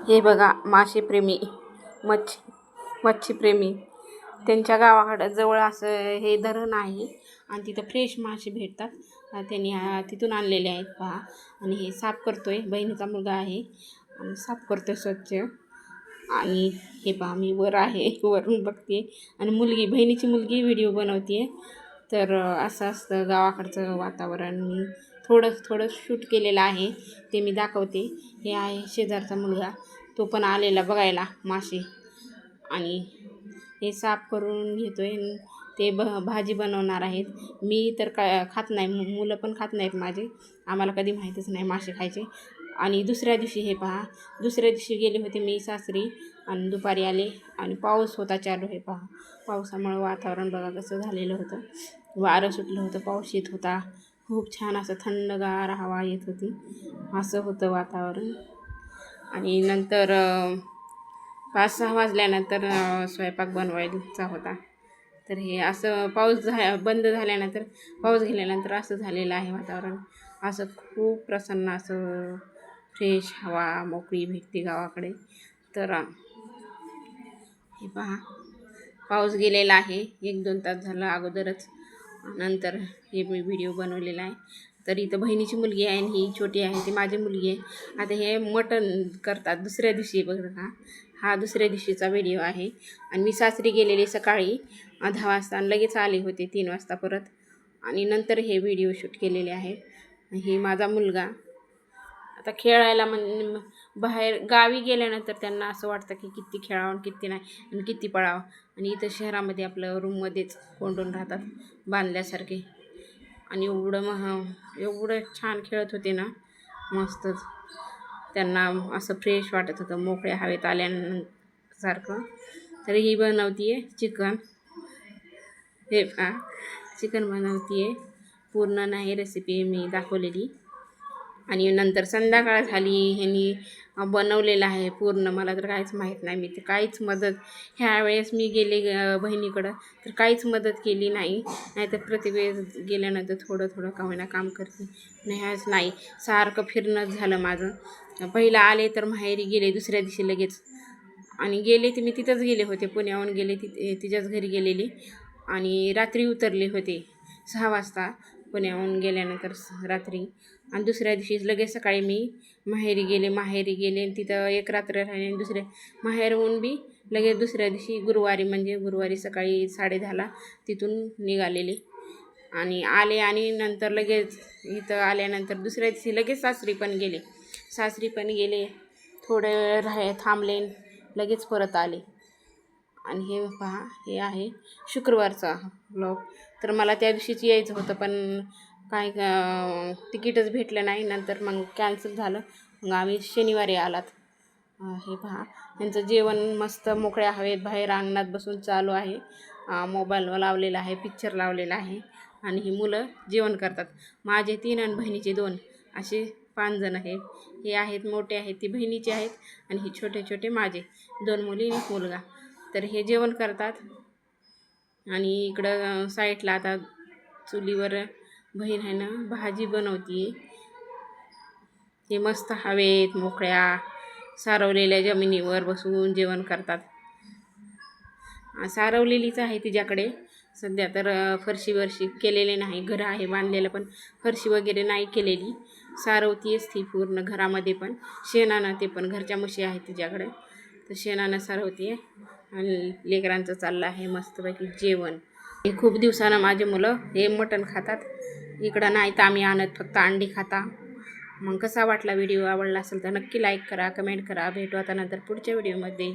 हे बघा मासेप्रेमी मच्छीप्रेमी त्यांच्या गावाकडं जवळ असं हे धरण आहे आणि तिथं फ्रेश मासे भेटतात. त्यांनी तिथून आणलेले आहेत पहा. आणि हे साफ करतोय, बहिणीचा मुलगा आहे आणि साफ करतोय स्वच्छ. आणि हे पहा मी वर आहे, वरून बघते आणि मुलगी बहिणीची मुलगी व्हिडिओ बनवते. तर असं असतं गावाकडचं वातावरण. मी थोडं शूट केलेलं आहे, ते मी दाखवते. हे आहे शेजारचा मुलगा, तो पण आलेला बघायला मासे. आणि हे साफ करून घेतोय. ते भाजी बनवणार आहेत. मी तर खात नाही, मुलं पण खात नाहीत माझे. आम्हाला कधी माहीतच नाही मासे खायचे. आणि दुसऱ्या दिवशी हे पहा, दुसऱ्या दिवशी गेले होते मी सासरी आणि दुपारी आले आणि पाऊस होता चालू. हे पहा, पावसामुळं वातावरण बघा कसं झालेलं होतं. वारं सुटलं होतं, पाऊस येत होता. खूप छान असं थंडगार हवा येत होती. असं होतं वातावरण. आणि नंतर 5-6 वाजल्यानंतर स्वयंपाक बनवायचा होता. तर हे असं पाऊस बंद झाल्यानंतर, पाऊस गेल्यानंतर असं झालेलं आहे वातावरण. असं खूप प्रसन्न असं फ्रेश हवा मोकळी भेटते गावाकडे. तर हे पहा, पाऊस गेलेला आहे 1-2 तास झालं अगोदरच. नंतर हे मी व्हिडिओ बनवलेला आहे. तर इथं बहिणीची मुलगी आहे आणि ही छोटी आहे, ती माझी मुलगी आहे. आता हे मटण करतात दुसऱ्या दिवशी बघा. हा दुसऱ्या दिवशीचा व्हिडिओ आहे. आणि मी सासरी गेलेले सकाळी 10 वाजता आणि लगेच आले होते 3 वाजता परत. आणि नंतर हे व्हिडिओ शूट केलेले आहेत. हे माझा मुलगा आता खेळायला बाहेर गावी गेल्यानंतर त्यांना असं वाटतं की किती खेळावं किती नाही आणि किती पळावं. आणि इथं शहरामध्ये आपलं रूममध्येच कोंडून राहतात बांधल्यासारखे. आणि एवढं छान खेळत होते ना, मस्तच. त्यांना असं फ्रेश वाटत होतं मोकळ्या हवेत आल्यासारखं. तर ही बनवते चिकन. हे पहा, चिकन बनवते. पूर्ण नाही रेसिपी मी दाखवलेली. आणि नंतर संध्याकाळ झाली, ह्यांनी बनवलेलं आहे पूर्ण. मला तर काहीच माहीत नाही, मी तर काहीच मदत ह्यावेळेस मी गेले बहिणीकडं तर काहीच मदत केली नाही. नाहीतर प्रत्येक गेल्यानंतर थोडं का होईना काम करते. ह्याच नाही, सारखं फिरणंच झालं माझं. पहिला आले तर माहेरी गेले दुसऱ्या दिवशी लगेच. आणि गेले ते मी तिथंच गेले होते, पुण्याहून गेले तिच्याच घरी गेलेली. आणि रात्री उतरले होते 6 वाजता पुण्याहून गेल्यानंतर रात्री. आणि दुसऱ्या दिवशी लगेच सकाळी मी माहेरी गेले आणि तिथं एक रात्र राहिले. आणि दुसऱ्या माहेरहून बी लगेच दुसऱ्या दिवशी गुरुवारी सकाळी 10:30ला तिथून निघालेले. आणि आले आणि नंतर लगेच इथं आल्यानंतर दुसऱ्या दिवशी लगेच सासरी पण गेले. थोडे थांबले, लगेच परत आले. आणि हे पहा, हे आहे शुक्रवारचा व्लॉग. तर मला त्या दिवशीच यायचं होतं पण काय तिकीटच भेटलं नाही. नंतर मग कॅन्सल झालं. मग आम्ही शनिवारी आलात. हे पहा, त्यांचं जेवण मस्त मोकळ्या हवेत बाहेर अंगणात बसून चालू आहे. मोबाईल लावलेला आहे, पिक्चर लावलेला आहे. आणि ही मुलं जेवण करतात. माझे 3 आणि बहिणीचे 2 असे 5 जण आहेत. हे आहेत मोठे आहेत, ती बहिणीचे आहेत. आणि हे छोटे छोटे माझे 2 मुली आणि 1 मुलगा. तर हे जेवण करतात. आणि इकडं साईडला आता चुलीवर बहीण आहे ना भाजी बनवते. हे मस्त हवेत मोकळ्या सारवलेल्या जमिनीवर बसून जेवण करतात. सारवलेलीच आहे तिच्याकडे सध्या. तर फरशी केलेले नाही, घर आहे बांधलेलं पण फरशी वगैरे नाही केलेली. सारवतीच ती पूर्ण घरामध्ये पण शेणानं. ते पण घरच्या म्हशी आहेत तिच्याकडे, तर शेणानं सारवते. आणि लेकरांचं चाललं आहे मस्तपैकी जेवण. हे खूप दिवसानं माझे मुलं हे मटण खातात. इकडं नाही तर आम्ही आणत, फक्त अंडी खाता. मग कसा वाटला व्हिडिओ? आवडला असेल तर नक्की लाईक करा, कमेंट करा. भेटू आता नंतर पुढच्या व्हिडिओमध्ये.